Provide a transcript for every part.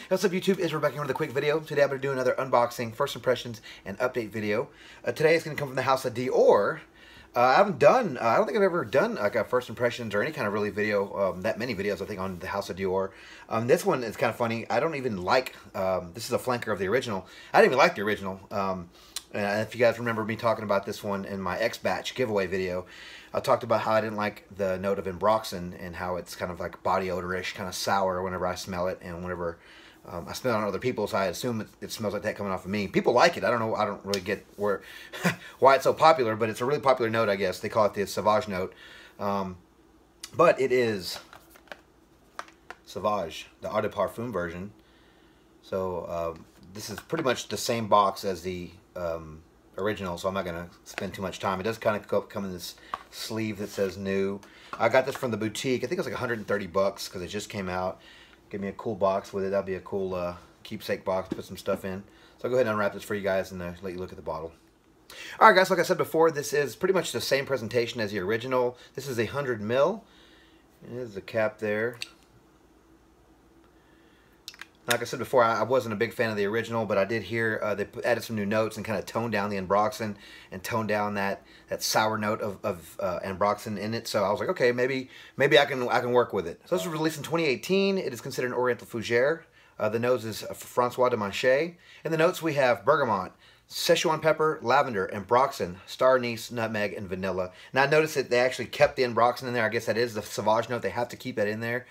What's up YouTube? It's Rebecca here with a quick video. Today I'm going to do another unboxing, first impressions, and update video. Today it's going to come from the house of Dior. I don't think I've ever done like a first impressions or any kind of really video, that many videos I think on the house of Dior. This one is kind of funny. I don't even like, this is a flanker of the original. I didn't even like the original. And if you guys remember me talking about this one in my X-Batch giveaway video, I talked about how I didn't like the note of Ambroxan and how it's kind of like body odorish, kind of sour whenever I smell it, and whenever I smell it on other people, so I assume it smells like that coming off of me. People like it. I don't know. I don't really get where why it's so popular, but it's a really popular note, I guess. They call it the Sauvage note. But it is Sauvage, the Eau de Parfum version. So this is pretty much the same box as the original, so I'm not going to spend too much time. It does kind of come in this sleeve that says new. I got this from the boutique. I think it was like 130 bucks because it just came out. Give me a cool box with it. That'd be a cool keepsake box to put some stuff in. So I'll go ahead and unwrap this for you guys and let you look at the bottle. Alright guys, like I said before, this is pretty much the same presentation as the original. This is a 100 ml. There's the cap there. Like I said before, I wasn't a big fan of the original, but I did hear they added some new notes and kind of toned down the Ambroxan and toned down that sour note of Ambroxan in it. So I was like, okay, maybe I can work with it. So this was released in 2018. It is considered an Oriental Fougere. The nose is Francois de Manche. In the notes we have bergamot, Szechuan pepper, lavender, Ambroxan, star anise, nutmeg, and vanilla. Now I noticed that they actually kept the Ambroxan in there. I guess that is the Sauvage note. They have to keep that in there.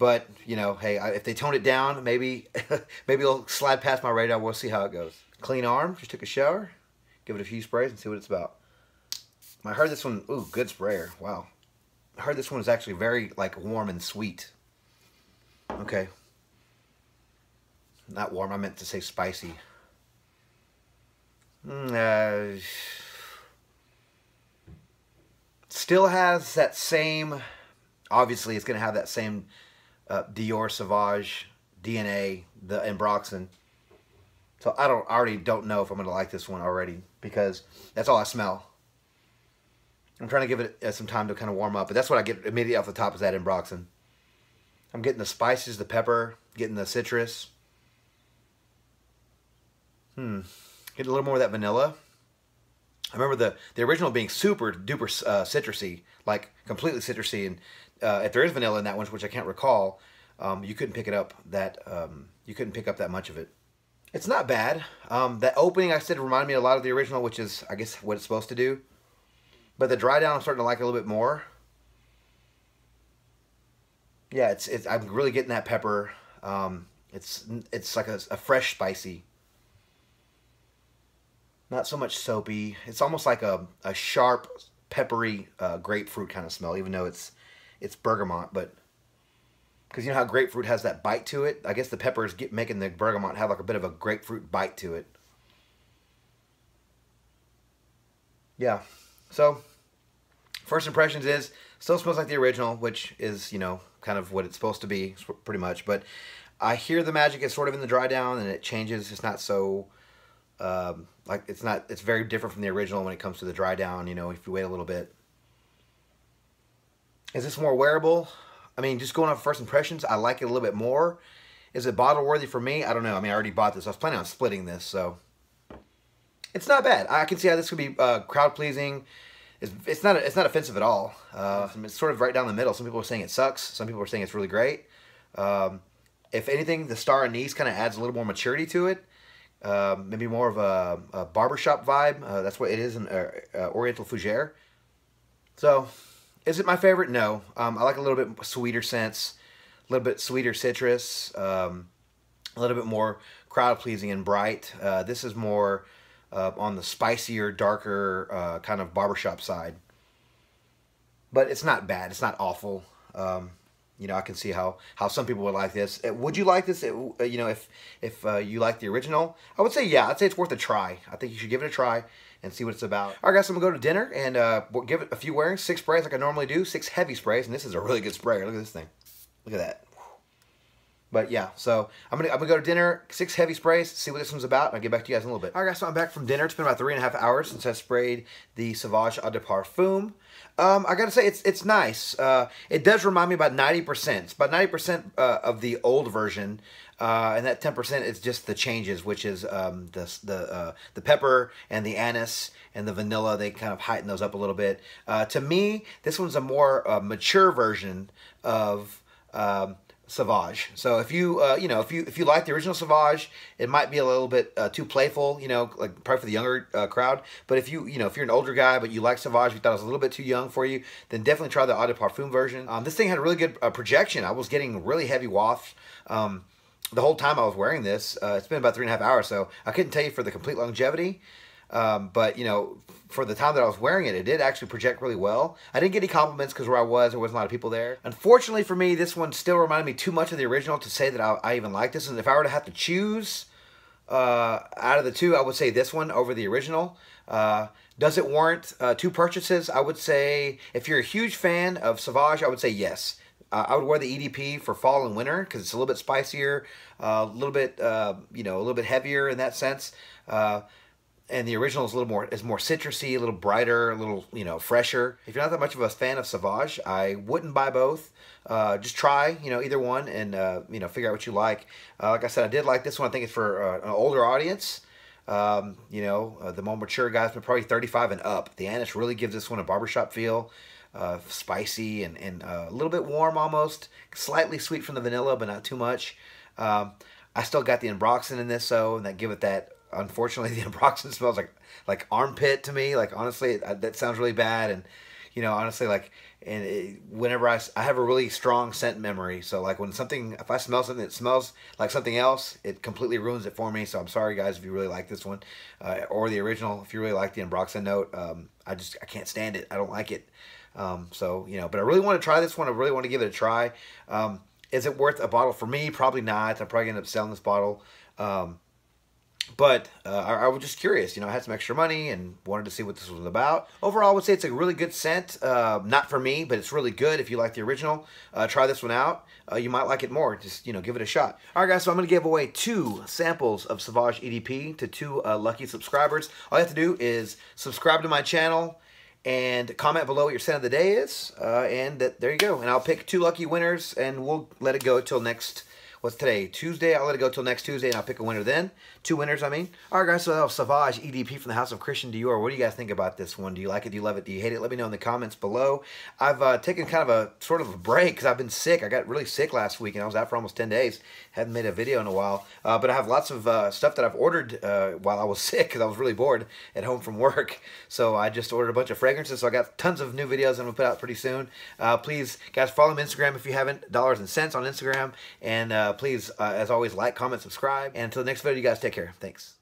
But, you know, hey, if they tone it down, maybe it'll slide past my radar. We'll see how it goes. Clean arm. Just took a shower. Give it a few sprays and see what it's about. I heard this one, ooh, good sprayer. Wow. I heard this one is actually very, like, warm and sweet. Okay. Not warm. I meant to say spicy. Still has that same, obviously it's going to have that same Dior Sauvage DNA, the Ambroxan. So I already don't know if I'm going to like this one already because that's all I smell. I'm trying to give it some time to kind of warm up, but that's what I get immediately off the top is that Ambroxan. I'm getting the spices, the pepper, getting the citrus. Getting a little more of that vanilla. I remember the original being super duper citrusy, like completely citrusy, and if there is vanilla in that one, which I can't recall, you couldn't pick it up that you couldn't pick up that much of it. It's not bad. That opening I said reminded me a lot of the original, which is I guess what it's supposed to do. But the dry down I'm starting to like a little bit more. Yeah, I'm really getting that pepper. It's like a fresh spicy. Not so much soapy. It's almost like a sharp, peppery grapefruit kind of smell, even though it's bergamot. But because you know how grapefruit has that bite to it, I guess the peppers making the bergamot have like a bit of a grapefruit bite to it. Yeah. So first impressions is still smells like the original, which is, you know, kind of what it's supposed to be, pretty much. But I hear the magic is sort of in the dry down, and it changes. It's not so. Like it's very different from the original when it comes to the dry down, you know, if you wait a little bit. Is this more wearable? I mean, just going off first impressions, I like it a little bit more. Is it bottle worthy for me? I don't know. I mean, I already bought this. I was planning on splitting this, so it's not bad. I can see how this could be crowd pleasing. It's not offensive at all. It's sort of right down the middle. Some people are saying it sucks. Some people are saying it's really great. If anything, the star anise kind of adds a little more maturity to it. Maybe more of a barbershop vibe. That's what it is in Oriental Fougere. So, is it my favorite? No. I like a little bit sweeter scents, a little bit sweeter citrus, a little bit more crowd-pleasing and bright. This is more on the spicier, darker kind of barbershop side. But it's not bad. It's not awful. You know, I can see how some people would like this. Would you like this? You know, if you like the original, I would say yeah. I'd say it's worth a try. I think you should give it a try and see what it's about. All right, guys, I'm gonna go to dinner and we'll give it a few wearings, 6 sprays like I normally do, 6 heavy sprays, and this is a really good sprayer. Look at this thing. Look at that. But yeah, so I'm gonna go to dinner, 6 heavy sprays, see what this one's about, and I'll get back to you guys in a little bit. Alright guys, so I'm back from dinner. It's been about 3.5 hours since I sprayed the Sauvage Eau de Parfum. I gotta say, it's nice. It does remind me about 90%. It's about 90% of the old version, and that 10% is just the changes, which is the pepper and the anise and the vanilla. They kind of heighten those up a little bit. To me, this one's a more mature version of Sauvage. So if you if you like the original Sauvage, it might be a little bit too playful, like probably for the younger crowd. But if if you're an older guy but you like Sauvage, you thought it was a little bit too young for you, then definitely try the Eau de Parfum version. This thing had a really good projection. I was getting really heavy wafts the whole time I was wearing this. It's been about 3.5 hours, so I couldn't tell you for the complete longevity. But for the time that I was wearing it, it did actually project really well. I didn't get any compliments because where I was, there wasn't a lot of people there. Unfortunately for me, this one still reminded me too much of the original to say that I even like this. And if I were to have to choose out of the two, I would say this one over the original. Does it warrant 2 purchases? I would say if you're a huge fan of Sauvage, I would say yes. I would wear the EDP for fall and winter because it's a little bit spicier, a little bit a little bit heavier in that sense. And the original is more citrusy, a little brighter, a little fresher. If you're not that much of a fan of Sauvage, I wouldn't buy both. Just try either one and figure out what you like. Like I said, I did like this one. I think it's for an older audience. The more mature guys, but probably 35 and up. The anise really gives this one a barbershop feel. Spicy and a little bit warm almost. Slightly sweet from the vanilla, but not too much. I still got the ambroxan in this, and that give it that. Unfortunately, the ambroxan smells like armpit to me. Like, honestly, that sounds really bad. And, honestly, whenever I have a really strong scent memory. So, like, if I smell something that smells like something else, it completely ruins it for me. So, I'm sorry, guys, if you really like this one. Or the original, if you really like the ambroxan note. I can't stand it. I don't like it. But I really want to try this one. I really want to give it a try. Is it worth a bottle for me? Probably not. I'm probably going to end up selling this bottle. But I was just curious, I had some extra money and wanted to see what this was about. Overall, I would say it's a really good scent. Not for me, but it's really good if you like the original. Try this one out. You might like it more. Just, give it a shot. All right, guys, so I'm going to give away 2 samples of Sauvage EDP to 2 lucky subscribers. All you have to do is subscribe to my channel and comment below what your scent of the day is. There you go. And I'll pick 2 lucky winners, and we'll let it go till next... What's today? Tuesday. I'll let it go till next Tuesday, and I'll pick a winner then. 2 winners, I mean. All right, guys, so that was Sauvage EDP from the House of Christian Dior. What do you guys think about this one? Do you like it? Do you love it? Do you hate it? Let me know in the comments below. I've taken kind of a sort of a break because I've been sick. I got really sick last week, and I was out for almost 10 days. Hadn't made a video in a while. But I have lots of stuff that I've ordered while I was sick because I was really bored at home from work. So I just ordered a bunch of fragrances. So I got tons of new videos I'm going to put out pretty soon. Please, guys, follow me on Instagram if you haven't. Dollars and Cents on Instagram. And please, as always, like, comment, subscribe. And until the next video, you guys take care. Thanks.